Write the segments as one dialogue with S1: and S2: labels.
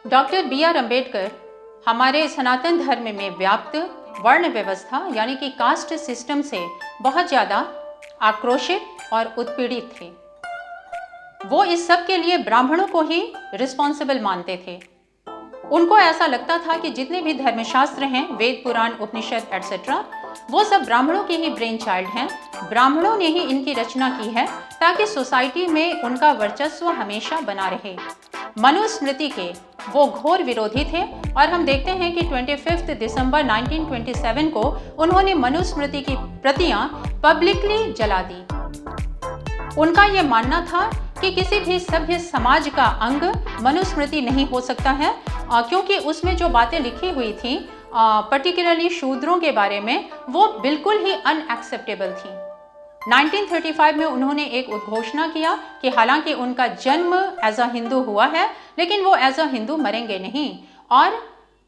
S1: Doctor B R. Ambedkar हमारे सनातन धर्म में व्याप्त वर्ण व्यवस्था यानी कि कास्ट सिस्टम से बहुत ज़्यादा आक्रोशित और उत्पीड़ित थे। वो इस सब के लिए ब्राह्मणों को ही रिस्पॉन्सिबल मानते थे। उनको ऐसा लगता था कि जितने भी धर्मशास्त्र हैं, वेद, पुराण, उपनिषद एटसेट्रा, वो सब ब्राह्मणों के ही ब्रेन चाइल्ड हैं। ब्राह्मणों ने ही इनकी रचना की है ताकि सोसाइटी में उनका वर्चस्व हमेशा बना रहे। मनुस्मृति के वो घोर विरोधी थे और हम देखते हैं कि 25 दिसंबर 1927 को उन्होंने मनुस्मृति की प्रतियां पब्लिकली जला दी। उनका ये मानना था कि किसी भी सभ्य समाज का अंग मनुस्मृति नहीं हो सकता है, क्योंकि उसमें जो बातें लिखी हुई थी पर्टिकुलरली शूद्रों के बारे में, वो बिल्कुल ही अनएक्सेप्टेबल थी। 1935 में उन्होंने एक उद्घोषणा किया कि हालांकि उनका जन्म एज अ हिंदू हुआ है, लेकिन वो एज अ हिंदू मरेंगे नहीं। और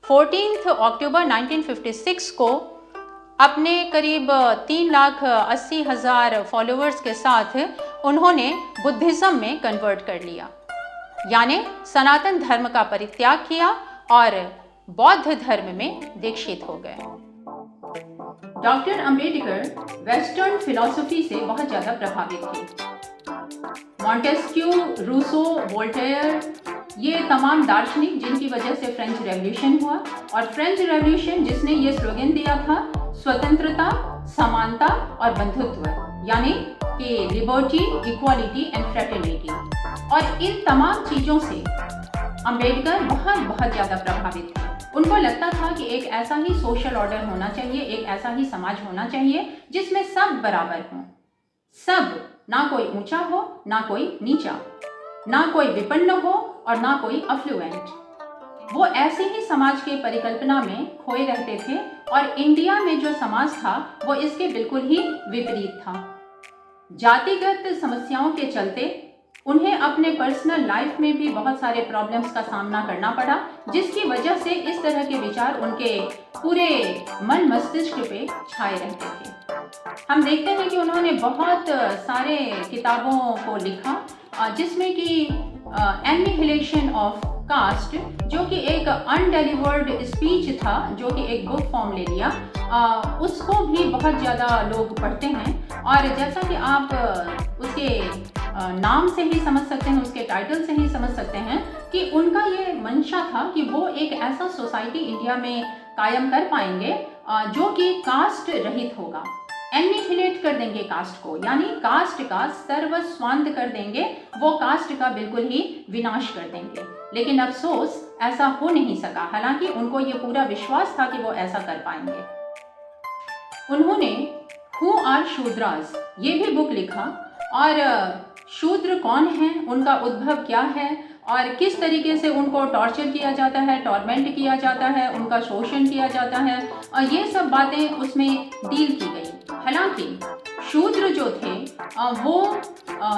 S1: 14 अक्टूबर 1956 को अपने करीब 3,80,000 फॉलोअर्स के साथ उन्होंने बुद्धिज्म में कन्वर्ट कर लिया, यानी सनातन धर्म का परित्याग किया और बौद्ध धर्म में दीक्षित हो गए। डॉक्टर अंबेडकर वेस्टर्न फिलॉसफी से बहुत ज़्यादा प्रभावित थे। मॉन्टेस्क्यू, रूसो, वोल्टेयर, ये तमाम दार्शनिक जिनकी वजह से फ्रेंच रेवोल्यूशन हुआ, और फ्रेंच रेवोल्यूशन जिसने ये स्लोगन दिया था स्वतंत्रता, समानता और बंधुत्व, यानी कि लिबर्टी, इक्वालिटी एंड फ्रेटर्निटी। और इन तमाम चीज़ों से अंबेडकर बहुत ज़्यादा प्रभावित थे। उनको लगता था कि एक ऐसा ही सोशल ऑर्डर होना चाहिए, एक ऐसा ही समाज होना चाहिए जिसमें सब बराबर हों, सब, ना कोई ऊंचा हो ना कोई नीचा, ना कोई विपन्न हो और ना कोई अफ्लुएंट। वो ऐसे ही समाज के परिकल्पना में खोए रहते थे और इंडिया में जो समाज था वो इसके बिल्कुल ही विपरीत था। जातिगत समस्याओं के चलते उन्हें अपने पर्सनल लाइफ में भी बहुत सारे प्रॉब्लम्स का सामना करना पड़ा, जिसकी वजह से इस तरह के विचार उनके पूरे मन मस्तिष्क पे छाए रहते थे। हम देखते हैं कि उन्होंने बहुत सारे किताबों को लिखा, जिसमें कि एनिहिलेशन ऑफ कास्ट, जो कि एक अनडेलिवर्ड स्पीच था, जो कि एक बुक फॉर्म ले लिया, उसको भी बहुत ज़्यादा लोग पढ़ते हैं। और जैसा कि आप उसके नाम से ही समझ सकते हैं, उसके टाइटल से ही समझ सकते हैं कि उनका ये मंशा था कि वो एक ऐसा सोसाइटी इंडिया में कायम कर पाएंगे जो कि कास्ट रहित होगा। एनिहिलेट कर देंगे कास्ट को, यानी कास्ट का सर्वस्वांत कर देंगे, वो कास्ट का बिल्कुल ही विनाश कर देंगे। लेकिन अफसोस ऐसा हो नहीं सका, हालांकि उनको ये पूरा विश्वास था कि वो ऐसा कर पाएंगे। उन्होंने हु आर शूद्रास ये भी बुक लिखा, और शूद्र कौन है, उनका उद्भव क्या है और किस तरीके से उनको टॉर्चर किया जाता है, टॉर्मेंट किया जाता है, उनका शोषण किया जाता है, और ये सब बातें उसमें डील की गई। हालांकि शूद्र जो थे वो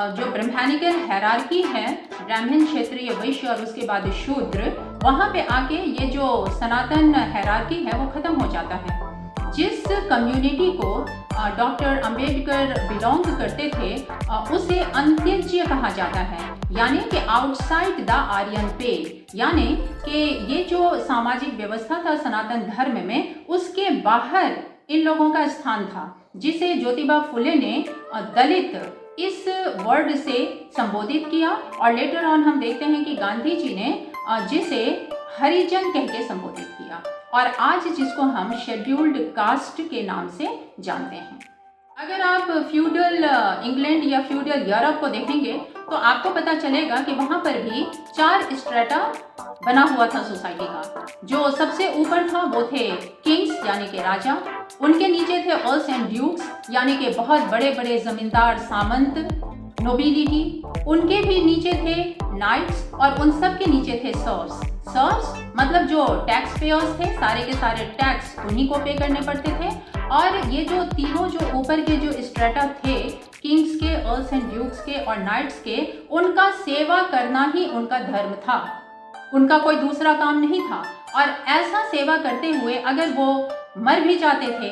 S1: जो ब्रह्मानिकल हायरार्की है, ब्राह्मण, क्षत्रिय, वैश्य और उसके बाद शूद्र, वहाँ पे आके ये जो सनातन हायरार्की है वो खत्म हो जाता है। जिस कम्युनिटी को डॉक्टर अंबेडकर बिलोंग करते थे उसे अंत्यज्य कहा जाता है, यानी कि आउटसाइड द आर्यन पे, यानी कि ये जो सामाजिक व्यवस्था था सनातन धर्म में, उसके बाहर इन लोगों का स्थान था, जिसे ज्योतिबा फुले ने दलित इस वर्ड से संबोधित किया। और लेटर ऑन हम देखते हैं कि गांधी जी ने जिसे हरिजन कह के संबोधित किया, और आज जिसको हम शेड्यूल्ड कास्ट के नाम से जानते हैं। अगर आप फ्यूडल इंग्लैंड या फ्यूडल यूरोप को देखेंगे तो आपको पता चलेगा कि वहाँ पर भी 4 स्ट्रेटा बना हुआ था सोसाइटी का। जो सबसे ऊपर था वो थे किंग्स यानी कि राजा, उनके नीचे थे अर्ल्स एंड ड्यूक्स यानी कि बहुत बड़े बड़े जमींदार, सामंत, नोबिलिटी, उनके भी नीचे थे नाइट्स, और उन सब के नीचे थे सर्व्स। सर्व्स मतलब जो टैक्स पेयर्स थे, सारे के सारे टैक्स उन्हीं को पे करने पड़ते थे। और ये जो तीनों जो ऊपर के जो स्ट्रेटा थे, किंग्स के, अर्ल्स एंड ड्यूक्स के और नाइट्स के, उनका सेवा करना ही उनका धर्म था, उनका कोई दूसरा काम नहीं था। और ऐसा सेवा करते हुए अगर वो मर भी जाते थे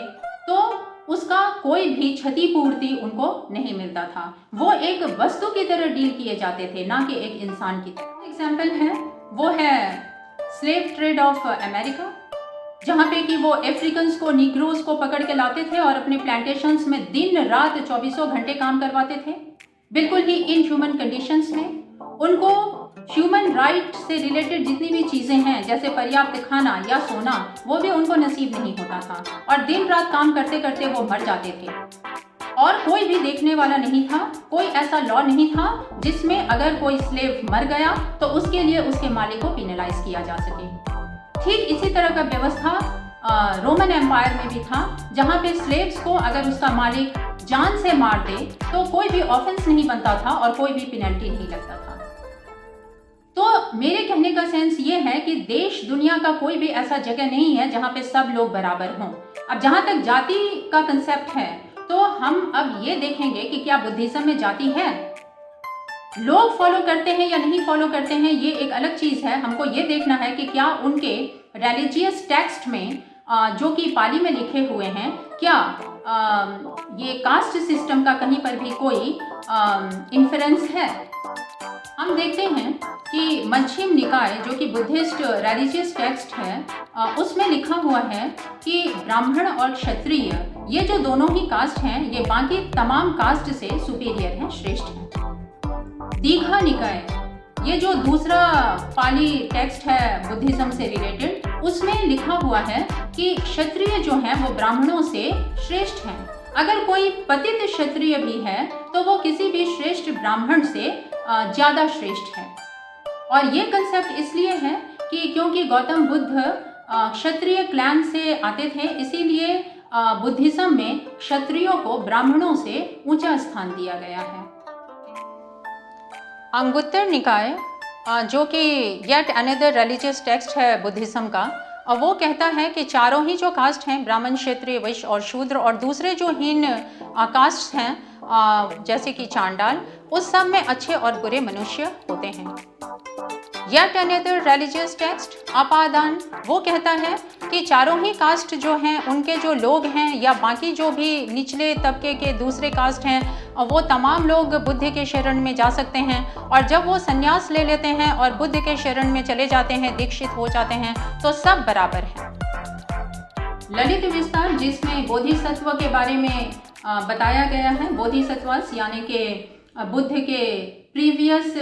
S1: तो उसका कोई भी क्षतिपूर्ति उनको नहीं मिलता था। वो एक वस्तु की तरह डील किए जाते थे, ना कि एक इंसान की तरह। एग्जाम्पल है वो है स्लेव ट्रेड ऑफ अमेरिका, जहाँ पे कि वो अफ्रीकन्स को, नीग्रोज को पकड़ के लाते थे और अपने प्लांटेशंस में दिन रात 24 घंटे काम करवाते थे, बिल्कुल ही इनह्यूमन कंडीशंस में। उनको ह्यूमन राइट से रिलेटेड जितनी भी चीज़ें हैं, जैसे पर्याप्त खाना या सोना, वो भी उनको नसीब नहीं होता था और दिन रात काम करते करते वो मर जाते थे और कोई भी देखने वाला नहीं था। कोई ऐसा लॉ नहीं था जिसमें अगर कोई स्लेव मर गया तो उसके लिए उसके मालिक को पिनलाइज किया जा सके। ठीक इसी तरह का व्यवस्था रोमन एम्पायर में भी था, जहाँ पे स्लेव्स को अगर उसका मालिक जान से मार दे तो कोई भी ऑफेंस नहीं बनता था और कोई भी पेनल्टी नहीं लगता था। तो मेरे कहने का सेंस ये है कि देश दुनिया का कोई भी ऐसा जगह नहीं है जहाँ पे सब लोग बराबर हों। अब जहाँ तक जाति का कंसेप्ट है, तो हम अब ये देखेंगे कि क्या बुद्धिज्म में जाति है। लोग फॉलो करते हैं या नहीं फॉलो करते हैं, ये एक अलग चीज़ है। हमको ये देखना है कि क्या उनके रिलीजियस टेक्स्ट में जो कि पाली में लिखे हुए हैं, क्या ये कास्ट सिस्टम का कहीं पर भी कोई इन्फ्लुएंस है। हम देखते हैं कि मध्यम निकाय जो कि बुद्धिस्ट रिलीजियस टेक्स्ट है, उसमें लिखा हुआ है कि ब्राह्मण और क्षत्रिय, ये जो दोनों ही कास्ट हैं, ये बाकी तमाम कास्ट से सुपीरियर हैं, श्रेष्ठ हैं। दीघा निकाय, ये जो दूसरा पाली टेक्स्ट है बुद्धिज्म से रिलेटेड, उसमें लिखा हुआ है कि क्षत्रिय जो हैं वो ब्राह्मणों से श्रेष्ठ हैं। अगर कोई पतित क्षत्रिय भी है तो वो किसी भी श्रेष्ठ ब्राह्मण से ज़्यादा श्रेष्ठ है। और ये कंसेप्ट इसलिए है कि क्योंकि गौतम बुद्ध क्षत्रिय क्लैन से आते थे, इसीलिए बुद्धिज्म में क्षत्रियों को ब्राह्मणों से ऊंचा स्थान दिया गया है। अंगुत्तर निकाय जो कि येट अनदर रिलीजियस टेक्स्ट है बुद्धिज्म का, वो कहता है कि चारों ही जो कास्ट हैं, ब्राह्मण, क्षत्रिय, वैश्य और शूद्र, और दूसरे जो हीन कास्ट हैं जैसे कि चांडाल, उस सब में अच्छे और बुरे मनुष्य होते हैं। येट अनदर रिलीजियस टेक्स्ट अपादान, वो कहता है कि चारों ही कास्ट जो हैं, उनके जो लोग हैं या बाकी जो भी निचले तबके के दूसरे कास्ट हैं, वो तमाम लोग बुद्ध के शरण में जा सकते हैं। और जब वो संन्यास ले लेते हैं और बुद्ध के शरण में चले जाते हैं, दीक्षित हो जाते हैं, तो सब बराबर हैं। ललित विस्तार, जिसमें बोधिसत्व के बारे में बताया गया है, बोधिसत्वस यानी कि बुद्ध के प्रीवियस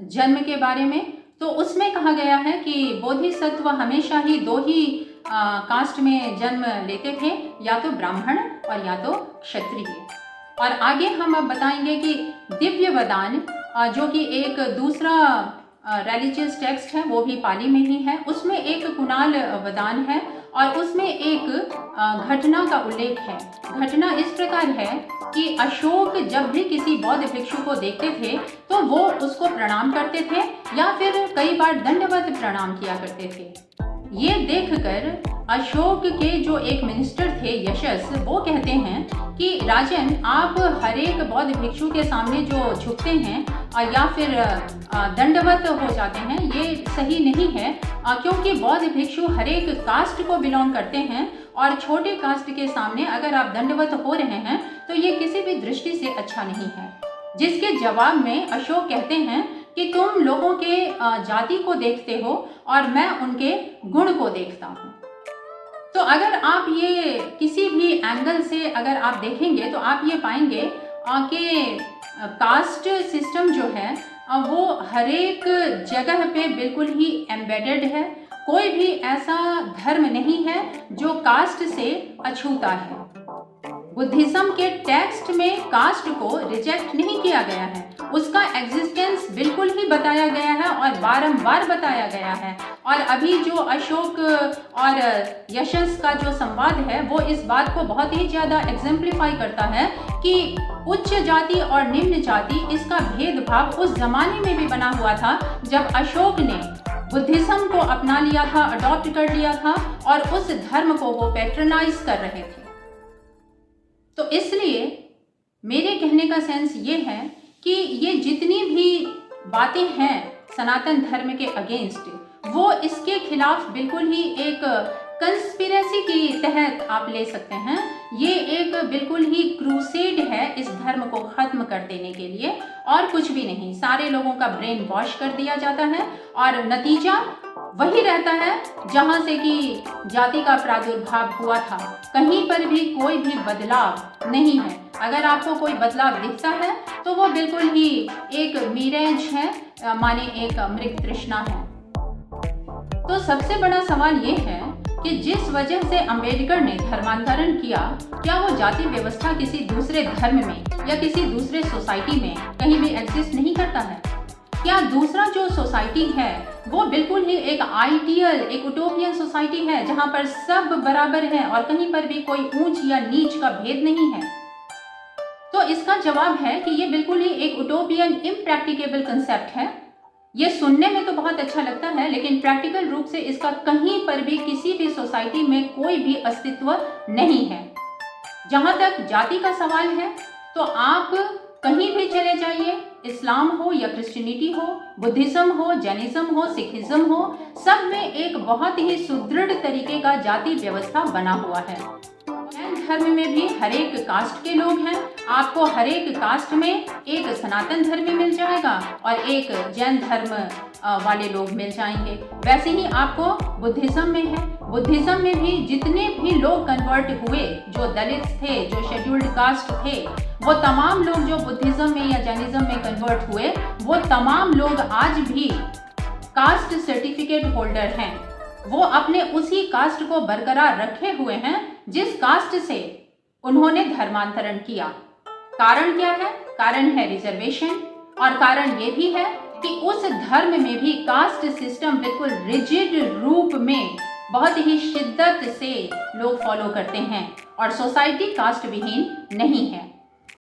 S1: जन्म के बारे में, तो उसमें कहा गया है कि बोधिसत्व हमेशा ही दो ही कास्ट में जन्म लेते थे, या तो ब्राह्मण और या तो क्षत्रिय। और आगे हम अब बताएंगे कि दिव्य वदान जो कि एक दूसरा रिलीजियस टेक्स्ट है, वो भी पाली में ही है, उसमें एक कुणाल वदान है और उसमें एक घटना का उल्लेख है। घटना इस प्रकार है कि अशोक जब भी किसी बौद्ध भिक्षु को देखते थे तो वो उसको प्रणाम करते थे या फिर कई बार दंडवत प्रणाम किया करते थे। ये देखकर अशोक के जो एक मिनिस्टर थे यशस, वो कहते हैं कि राजन, आप हर एक बौद्ध भिक्षु के सामने जो झुकते हैं या फिर दंडवत हो जाते हैं, ये सही नहीं है, क्योंकि बौद्ध भिक्षु हर एक कास्ट को बिलोंग करते हैं और छोटे कास्ट के सामने अगर आप दंडवत हो रहे हैं तो ये किसी भी दृष्टि से अच्छा नहीं है। जिसके जवाब में अशोक कहते हैं कि तुम लोगों के जाति को देखते हो और मैं उनके गुण को देखता हूँ। तो अगर आप ये किसी भी एंगल से अगर आप देखेंगे तो आप ये पाएंगे कि कास्ट सिस्टम जो है वो हर एक जगह पे बिल्कुल ही एम्बेडेड है। कोई भी ऐसा धर्म नहीं है जो कास्ट से अछूता है। बुद्धिज्म के टेक्स्ट में कास्ट को रिजेक्ट नहीं किया गया है, उसका एग्जिस्टेंस बिल्कुल ही बताया गया है और बारंबार बताया गया है। और अभी जो अशोक और यशस का जो संवाद है वो इस बात को बहुत ही ज़्यादा एग्जेम्प्लीफाई करता है कि उच्च जाति और निम्न जाति, इसका भेदभाव उस जमाने में भी बना हुआ था जब अशोक ने बुद्धिज्म को अपना लिया था, अडॉप्ट कर लिया था और उस धर्म को वो पैट्रनाइज कर रहे थे। तो इसलिए मेरे कहने का सेंस ये है कि ये जितनी भी बातें हैं सनातन धर्म के अगेंस्ट, वो इसके खिलाफ बिल्कुल ही एक कंस्पिरेसी की तहत आप ले सकते हैं। ये एक बिल्कुल ही क्रूसेड है इस धर्म को ख़त्म कर देने के लिए, और कुछ भी नहीं। सारे लोगों का ब्रेन वॉश कर दिया जाता है और नतीजा वही रहता है जहाँ से कि जाति का प्रादुर्भाव हुआ था। कहीं पर भी कोई भी बदलाव नहीं है। अगर आपको कोई बदलाव दिखता है तो वो बिल्कुल ही एक मिरेज है, माने एक मृग तृष्णा है। तो सबसे बड़ा सवाल ये है कि जिस वजह से अंबेडकर ने धर्मांतरण किया, क्या वो जाति व्यवस्था किसी दूसरे धर्म में या किसी दूसरे सोसाइटी में कहीं भी एग्जिस्ट नहीं करता है? क्या दूसरा जो सोसाइटी है वो बिल्कुल ही एक आइडियल, एक उटोपियन सोसाइटी है जहां पर सब बराबर है और कहीं पर भी कोई ऊंच या नीच का भेद नहीं है? तो इसका जवाब है कि ये बिल्कुल ही एक उटोपियन, इम्प्रैक्टिकेबल कंसेप्ट है। ये सुनने में तो बहुत अच्छा लगता है, लेकिन प्रैक्टिकल रूप से इसका कहीं पर भी किसी भी सोसाइटी में कोई भी अस्तित्व नहीं है। जहां तक जाति का सवाल है तो आप कहीं भी चले जाइए, इस्लाम हो या क्रिश्चियनिटी हो, बुद्धिज्म हो, जैनिज्म हो, सिखिज्म हो, सब में एक बहुत ही सुदृढ़ तरीके का जाति व्यवस्था बना हुआ है। जैन धर्म में भी हर एक कास्ट के लोग हैं। आपको हर एक कास्ट में एक सनातन धर्मी मिल जाएगा और एक जैन धर्म वाले लोग मिल जाएंगे। वैसे ही आपको बुद्धिज्म में है। बुद्धिज्म में भी जितने भी लोग कन्वर्ट हुए, जो दलित थे, जो शेड्यूल्ड कास्ट थे, वो तमाम लोग जो बुद्धिज्म में या जैनिज्म में कन्वर्ट हुए, वो तमाम लोग आज भी कास्ट सर्टिफिकेट होल्डर हैं। वो अपने उसी कास्ट को बरकरार रखे हुए हैं जिस कास्ट से उन्होंने धर्मांतरण किया। कारण क्या है? कारण है रिजर्वेशन, और कारण ये भी है कि उस धर्म में भी कास्ट सिस्टम बिल्कुल रिजिड रूप में बहुत ही शिद्दत से लोग फॉलो करते हैं और सोसाइटी कास्ट विहीन नहीं है।